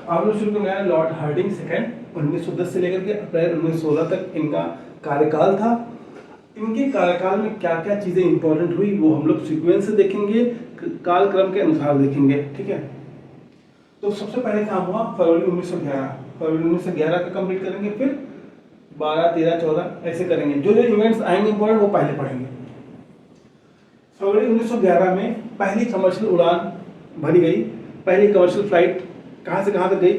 आप लोग शुरू करना है लॉर्ड हार्डिंग सेकंड 1910 से लेकर के अप्रैल 1916 तक इनका कार्यकाल था। इनके कार्यकाल में क्या क्या चीज़ें इंपॉर्टेंट हुई वो हम लोग सीक्वेंस से देखेंगे, कालक्रम के अनुसार देखेंगे, ठीक है। तो सबसे पहले काम हुआ फरवरी 1911 का कंप्लीट करेंगे, फिर 12, 13, 14 ऐसे करेंगे। जो जो इवेंट्स आएंगे इंपॉर्टेंट वो पहले पढ़ेंगे। फरवरी 1911 में पहली कमर्शियल उड़ान भरी गई। पहली कमर्शियल फ्लाइट कहाँ से कहाँ तक गई?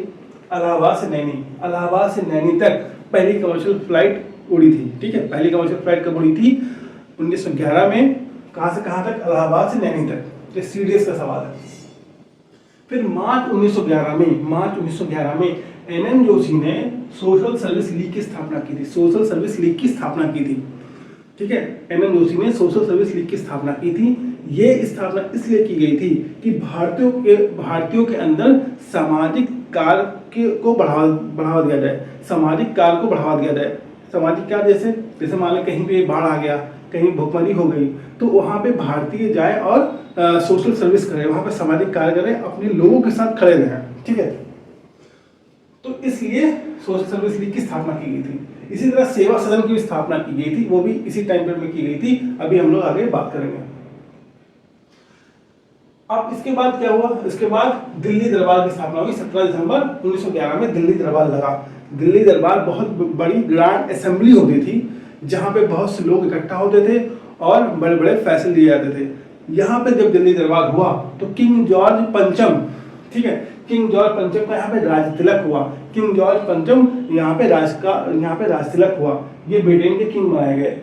इलाहाबाद से नैनी तक पहली कमर्शियल फ्लाइट उड़ी थी, ठीक है। पहली कमर्शियल फ्लाइट कब उड़ी थी? 1911 में। कहाँ से कहाँ तक? इलाहाबाद से नैनी तक। ये सीडीएस का सवाल है। फिर मार्च 1911 में एनएन जोशी ने सोशल सर्विस लीग की स्थापना की थी। सोशल सर्विस लीग की स्थापना की थी, ठीक है। एनएन जोशी ने सोशल सर्विस लीग की स्थापना की थी। ये स्थापना इसलिए की गई थी कि भारतीयों के अंदर सामाजिक कार्य को बढ़ावा दिया जाए। सामाजिक कार्य को बढ़ावा दिया जाए। सामाजिक कार्य जैसे मान लो कहीं पे बाढ़ आ गया, कहीं भूखमरी हो गई, तो वहाँ पे भारतीय जाए और सोशल सर्विस करें, वहाँ पे सामाजिक कार्य करें, अपने लोगों के साथ खड़े रहें, ठीक है। तो इसलिए सोशल सर्विस लीग की स्थापना की गई थी। इसी तरह सेवा सदन की भी स्थापना की गई थी, वो भी इसी टाइम पीरियड में की गई थी। अभी हम लोग आगे बात करेंगे। अब इसके बाद क्या हुआ? इसके बाद दिल्ली दरबार की स्थापना हुई। 17 दिसंबर 1911 में दिल्ली दरबार लगा। दिल्ली दरबार बहुत बड़ी ग्रैंड असेंबली होती थी, जहां पे बहुत से लोग इकट्ठा होते थे और बड़े बड़े फैसले लिए जाते थे। यहाँ पे जब दिल्ली दरबार हुआ तो किंग जॉर्ज पंचम, ठीक है, किंग जॉर्ज पंचम का यहाँ पे राज तिलक हुआ। किंग जॉर्ज पंचम यहाँ पे राज तिलक हुआ। ये ब्रिटेन के किंग बनाए गए।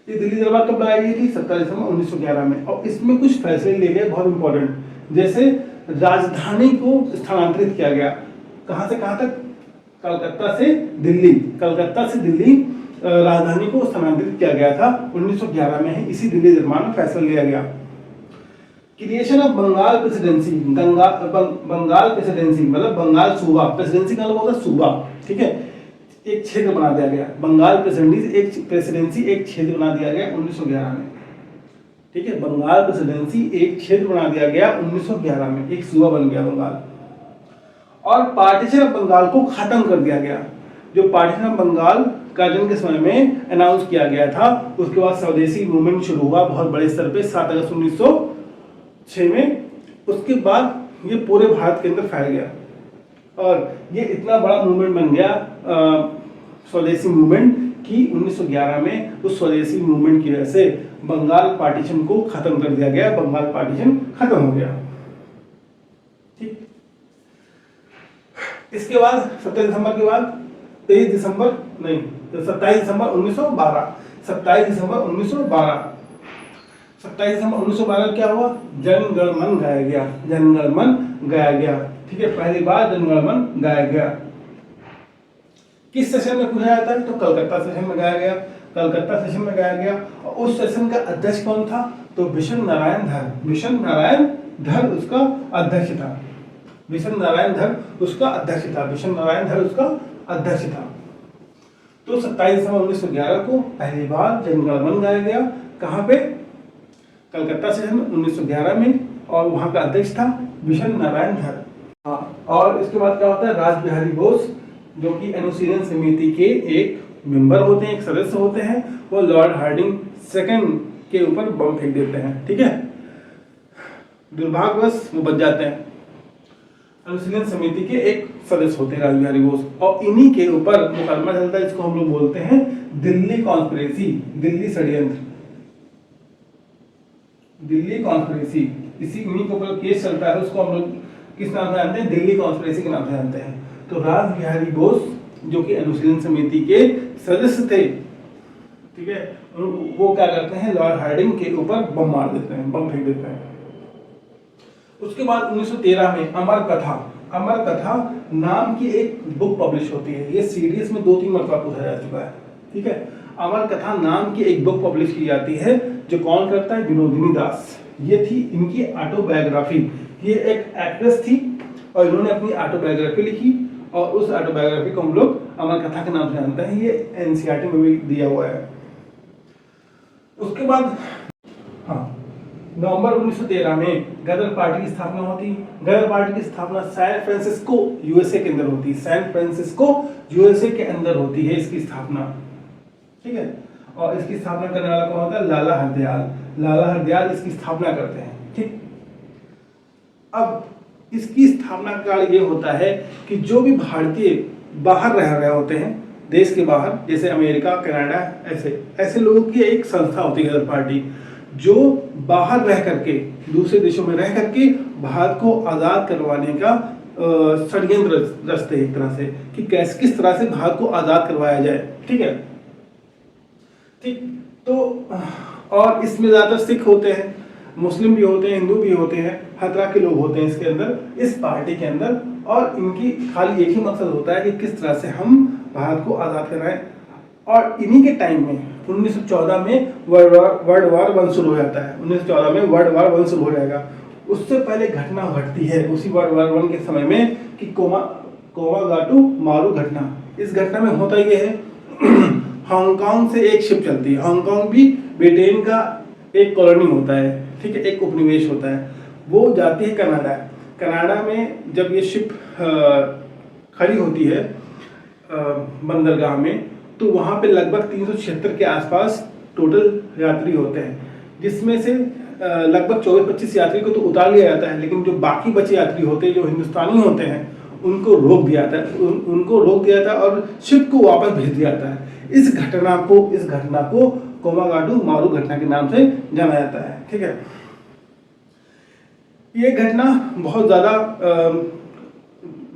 ये दिल्ली दरबार कब लगाई गई थी? 17 दिसंबर 1911 में। और इसमें कुछ फैसले लिए गए बहुत इंपॉर्टेंट, जैसे राजधानी को स्थानांतरित किया गया। कहां से कहां तक? कलकत्ता से दिल्ली राजधानी को स्थानांतरित किया गया था 1911 में ही। इसी दिल्ली दरबार में फैसला लिया गया। Creation of Bengal presidency. Bengal presidency मतलब बंगाल सूबा। प्रेसिडेंसी का मतलब होता है सूबा, ठीक है। एक क्षेत्र बना दिया गया। बंगाल प्रेसिडेंसी एक क्षेत्र बना दिया गया 1911 में, ठीक है। बंगाल प्रेसिडेंसी एक क्षेत्र बना दिया गया 1911 में, एक सूबा बन गया बंगाल। और पार्टीशन ऑफ बंगाल को खत्म कर दिया गया। जो पार्टीशन ऑफ बंगाल का जन के समय में अनाउंस किया गया था, उसके बाद स्वदेशी मूवमेंट शुरू हुआ बहुत बड़े स्तर पे 7 अगस्त 1906 में। उसके बाद ये पूरे भारत के अंदर फैल गया और ये इतना बड़ा मूवमेंट बन गया स्वदेशी मूवमेंट कि 1911 में उस स्वदेशी मूवमेंट की वजह से बंगाल पार्टीशन को खत्म कर दिया गया। बंगाल पार्टीशन खत्म हो गया, ठीक। इसके बाद 27 दिसंबर के बाद 27 दिसंबर 1912 27 दिसंबर 1912 क्या हुआ? जनगणमन गाया गया, ठीक है। पहली बार जनगणमन गाया गया। किस सेशन में पूछा जाता है? तो कलकत्ता सेशन में गाया गया। और उस सेशन का अध्यक्ष कौन था? तो विशन नारायण धर उसका अध्यक्ष था। तो 27 दिसंबर 1911 को पहली बार जनगणमन गाया गया। कहाँ पे? कलकत्ता सेशन में 1911 में। और वहां का अध्यक्ष था विशन नारायण धर। हाँ, और इसके बाद क्या होता है? राज बिहारी बोस, जो कि अनुशीलन समिति के एक मेंबर होते हैं, एक सदस्य होते हैं, वो लॉर्ड हार्डिंग सेकंड के ऊपर बम फेंक देते हैं, ठीक है। दुर्भाग्यवश वो बच जाते हैं। अनुशीलन समिति के एक सदस्य होते हैं राज बिहारी बोस, और इन्हीं के ऊपर मुकदमा चलता है, इसको हम लोग बोलते हैं दिल्ली कॉन्स्पिरेसी, दिल्ली षड्यंत्र, दिल्ली कॉन्स्पिरेसी। इन्हीं के ऊपर केस चलता है, उसको हम लोग किस नाम से जानते हैं? दिल्ली कॉन्स्पिरेसी के नाम से जानते हैं। तो राज बिहारी बोस जो कि अनुशीलन समिति के सदस्य थे, ठीक है, वो क्या करते हैं? लॉर्ड हार्डिंग के ऊपर बम फेंक देते हैं। उसके बाद 1913 में अमर कथा नाम की एक बुक पब्लिश होती है। ये सीरीज में 2-3 मरतबा पूछा जा चुका है, ठीक है। अमर कथा नाम की एक बुक पब्लिश की जाती है, जो कौन करता है? विनोदिनी दास। ये थी इनकी ऑटोबायोग्राफी। ये एक एक्ट्रेस थी और इन्होंने अपनी ऑटोबायोग्राफी लिखी, और उस ऑटोबायोग्राफी को हम लोग अमर कथा के नाम से जानते हैं। ये एनसीईआरटी में भी दिया हुआ है। उसके बाद नवंबर 1913 में गदर पार्टी की स्थापना होती है। गदर पार्टी की स्थापना सैन फ्रांसिस्को यूएसए के अंदर होती है। सैन फ्रांसिस्को यूएसए के अंदर होती है इसकी स्थापना, ठीक है। और इसकी स्थापना करने वाला कौन होता है? लाला हरदयाल। लाला हरदयाल इसकी स्थापना करते हैं, ठीक। अब इसकी स्थापना का ये होता है कि जो भी भारतीय बाहर रह रहे होते हैं, देश के बाहर, जैसे अमेरिका, कनाडा, ऐसे लोगों की एक संस्था होती है गदर पार्टी, जो बाहर रह करके, दूसरे देशों में रह करके भारत को आज़ाद करवाने का षड्यंत्र रचते हैं एक तरह से, कि कैसे किस तरह से भारत को आज़ाद करवाया जाए, ठीक है। ठीक, तो और इसमें ज़्यादातर सिख होते हैं, मुस्लिम भी होते हैं, हिंदू भी होते हैं, हर तरह के लोग होते हैं इसके अंदर, इस पार्टी के अंदर। और इनकी खाली एक ही मकसद होता है कि किस तरह से हम भारत को आज़ाद कराएं। और इन्हीं के टाइम में 1914 में वर्ल्ड वार 1 शुरू हो जाता है। 1914 में वर्ल्ड वार 1 शुरू हो जाएगा। उससे पहले घटना घटती है उसी वर्ल्ड वार 1 के समय में कि कोमागाटू मारू घटना। इस घटना में होता ये है हांगकांग से एक शिप चलती है। हांगकांग भी ब्रिटेन का एक कॉलोनी होता है, ठीक है, एक उपनिवेश होता है। वो जाती है कनाडा। कनाडा में जब ये शिप खड़ी होती है बंदरगाह में, तो वहाँ पे लगभग 376 के आसपास टोटल यात्री होते हैं, जिसमें से लगभग 24-25 यात्री को तो उतार लिया जाता है, लेकिन जो बाकी बचे यात्री होते हैं, जो हिंदुस्तानी होते हैं, उनको रोक दिया जाता है। उनको रोक दिया जाता है और शिप को वापस भेज दिया जाता है। इस घटना को कोमागाटू मारू घटना के नाम से जाना जाता है, ठीक है। ये घटना बहुत ज़्यादा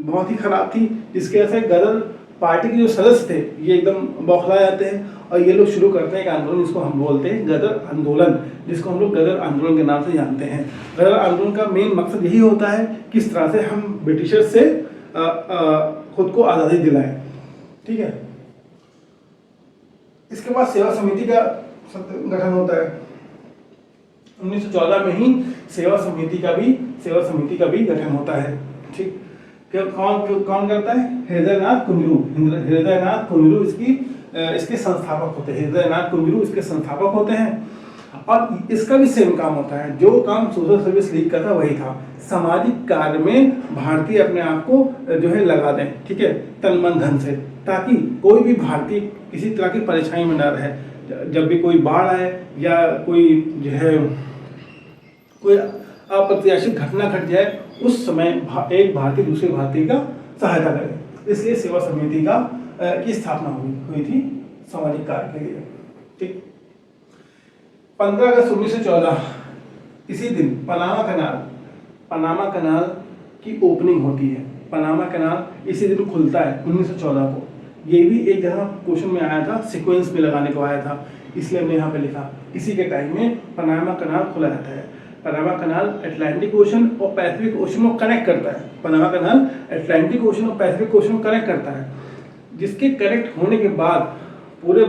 बहुत ही खराब थी, जिसकी वजह से गदर पार्टी के जो सदस्य थे ये एकदम बौखला जाते हैं और ये लोग शुरू करते हैं एक आंदोलन, जिसको हम बोलते हैं गदर आंदोलन, जिसको हम लोग गदर आंदोलन के नाम से जानते हैं। गदर आंदोलन का मेन मकसद यही होता है किस तरह से हम ब्रिटिशर्स से खुद को आज़ादी दिलाएं, ठीक है। इसके बाद सेवा समिति का गठन होता है। 1914 में ही सेवा समिति का भी गठन होता है, ठीक। कौन करता है? हृदयनाथ कुंजरू इसके संस्थापक होते हैं। हृदयनाथ कुंजरू इसके संस्थापक होते हैं। और इसका भी सेम काम होता है, जो काम सोशल सर्विस लीग का था वही था। सामाजिक कार्य में भारतीय अपने आप को जो है लगा दें, ठीक है, तन मन धन से, ताकि कोई भी भारतीय किसी तरह की परेशानी में न रहे। जब भी कोई बाढ़ आए या कोई जो है कोई अप्रत्याशित घटना घट जाए, उस समय एक भारतीय दूसरे भारतीय का सहायता करे। इसलिए सेवा समिति की स्थापना हुई थी सामाजिक कार्य के लिए, ठीक। 15 अगस्त 1914 इसी दिन पनामा कनाल की ओपनिंग होती है। पनामा कनाल इसी दिन खुलता है 1914 को। ये भी एक जगह क्वेश्चन में आया था, सीक्वेंस में लगाने को आया था, इसलिए हमने यहाँ पे लिखा। इसी के टाइम में पनामा कनाल खुला जाता है। पनामा कनाल अटलांटिक ओशन और पैसिफिक ओशन को कनेक्ट करता है। पनामा कनाल अटलांटिक ओशन और पैसिफिक ओशन को कनेक्ट करता है, जिसके कनेक्ट होने के बाद पूरे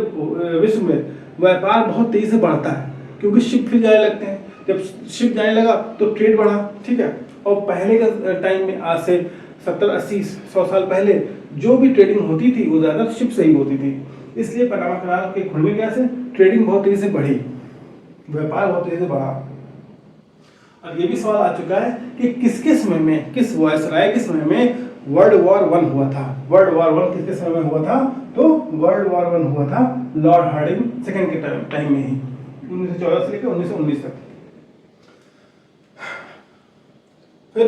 विश्व में व्यापार बहुत तेजी से बढ़ता है, क्योंकि शिप फिर जाने लगते हैं। जब शिप जाने लगा तो ट्रेड बढ़ा, ठीक है। और पहले का टाइम में, आज से 70-80-100 साल पहले जो भी ट्रेडिंग होती थी वो ज़्यादा शिप से ही होती थी। इसलिए पनामा कनाल के खुलने की वजह से ट्रेडिंग बहुत तेजी से बढ़ी, व्यापार बहुत तेजी से बढ़ा। और ये भी सवाल आ चुका है कि किसके समय में, किस वायसराय के समय में वर्ल्ड वॉर 1 हुआ था। वर्ल्ड वॉर 1 किसके समय में हुआ था? तो वर्ल्ड वॉर 1 हुआ था लॉर्ड हार्डिंग सेकंड के टाइम में ही, 1914 से लेकर 1919 तक। फिर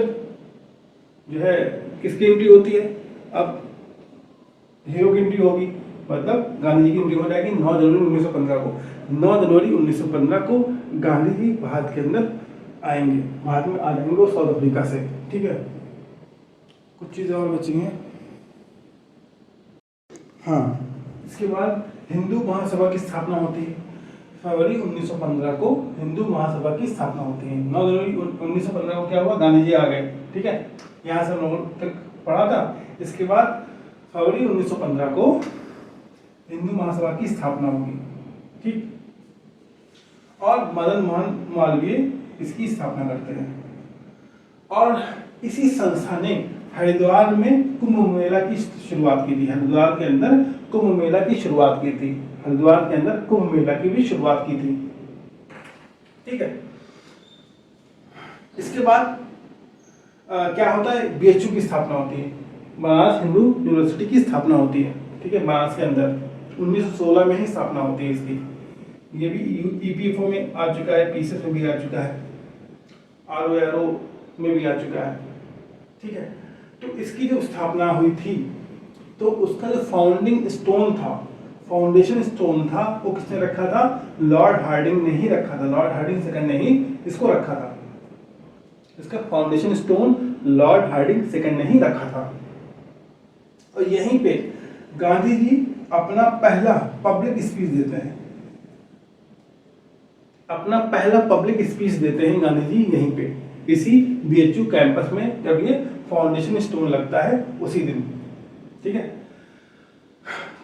जो है किसकी एंट्री होती है? अब हीरो की एंट्री होगी, मतलब गांधी जी की एंट्री हो जाएगी 9 जनवरी 1915 को। 9 जनवरी 1915 को गांधी जी भारत के अंदर आएंगे, भारत में आ जाएंगे वो साउथ अफ्रीका से, ठीक है। कुछ चीज़ें और बची हैं। हाँ, इसके बाद हिंदू महासभा की स्थापना होती है। फरवरी 1915 को हिंदू महासभा की स्थापना होती है। 9 जनवरी 1915 को क्या हुआ? गांधी जी आ गए, ठीक है। यहाँ से हम लोगों तक पढ़ा था। इसके बाद फरवरी 1915 को हिंदू महासभा की स्थापना होगी, ठीक। और मदन मोहन मालवीय इसकी स्थापना करते हैं। और इसी संस्था ने हरिद्वार में कुंभ मेला की शुरुआत की थी। हरिद्वार के अंदर कुंभ मेला की शुरुआत की थी। हरिद्वार के अंदर कुंभ मेला की भी शुरुआत की थी, ठीक है। इसके बाद क्या होता है, बीएचयू की स्थापना होती है, बनारस हिंदू यूनिवर्सिटी की स्थापना होती है। ठीक है, बनारस के अंदर 1916 में ही स्थापना होती है इसकी। ये भी ईपीएफओ में आ चुका है, पीसीएस में भी आ चुका है, आरओ में भी आ चुका है। ठीक है, तो इसकी जो स्थापना हुई थी तो उसका जो फाउंडिंग स्टोन था, फाउंडेशन स्टोन था, वो किसने रखा था? लॉर्ड हार्डिंग ने ही रखा था। लॉर्ड हार्डिंग सेकंड ने ही इसको रखा था। इसका foundation stone Lord Hardinge second ने ही रखा था। और यहीं पे गांधी जी अपना पहला पब्लिक स्पीच देते हैं। अपना पहला पब्लिक स्पीच देते हैं गांधी जी यहीं पे, इसी बीएचयू कैंपस में, जब ये फाउंडेशन स्टोन लगता है उसी दिन। ठीक है,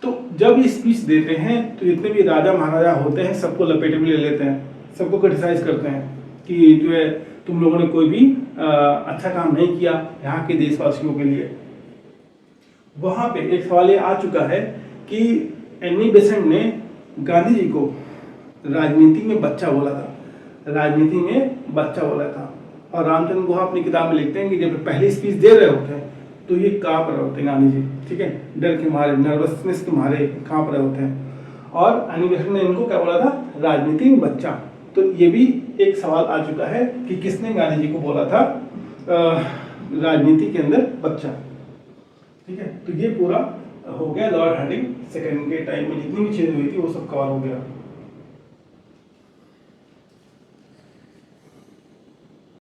तो जब ये स्पीच देते हैं तो जितने भी राजा महाराजा होते हैं सबको लपेटे में ले लेते हैं, सबको क्रिटिसाइज करते हैं कि जो है तुम लोगों ने कोई भी अच्छा काम नहीं किया यहाँ के देशवासियों के लिए। वहां पे एक सवाल ये आ चुका है कि एनी बेसेंट ने गांधी जी को राजनीति में बच्चा बोला था, राजनीति में बच्चा बोला था। और रामचंद्र गुहा अपनी किताब में लिखते हैं कि जब पहली स्पीच दे रहे होते हैं तो ये कांप रहे होते हैं गांधी जी। ठीक है, डर के मारे, नर्वसनेस के मारे कांप रहे होते हैं। और एनी बेसेंट ने इनको क्या बोला था? राजनीति में बच्चा। तो ये भी एक सवाल आ चुका है कि किसने गांधी जी को बोला था राजनीति के अंदर बच्चा। ठीक है, तो ये पूरा हो गया लॉर्ड हार्डिंग सेकंड के टाइम में जितनी भी चीजें हुई थी वो सब कवर हो गया।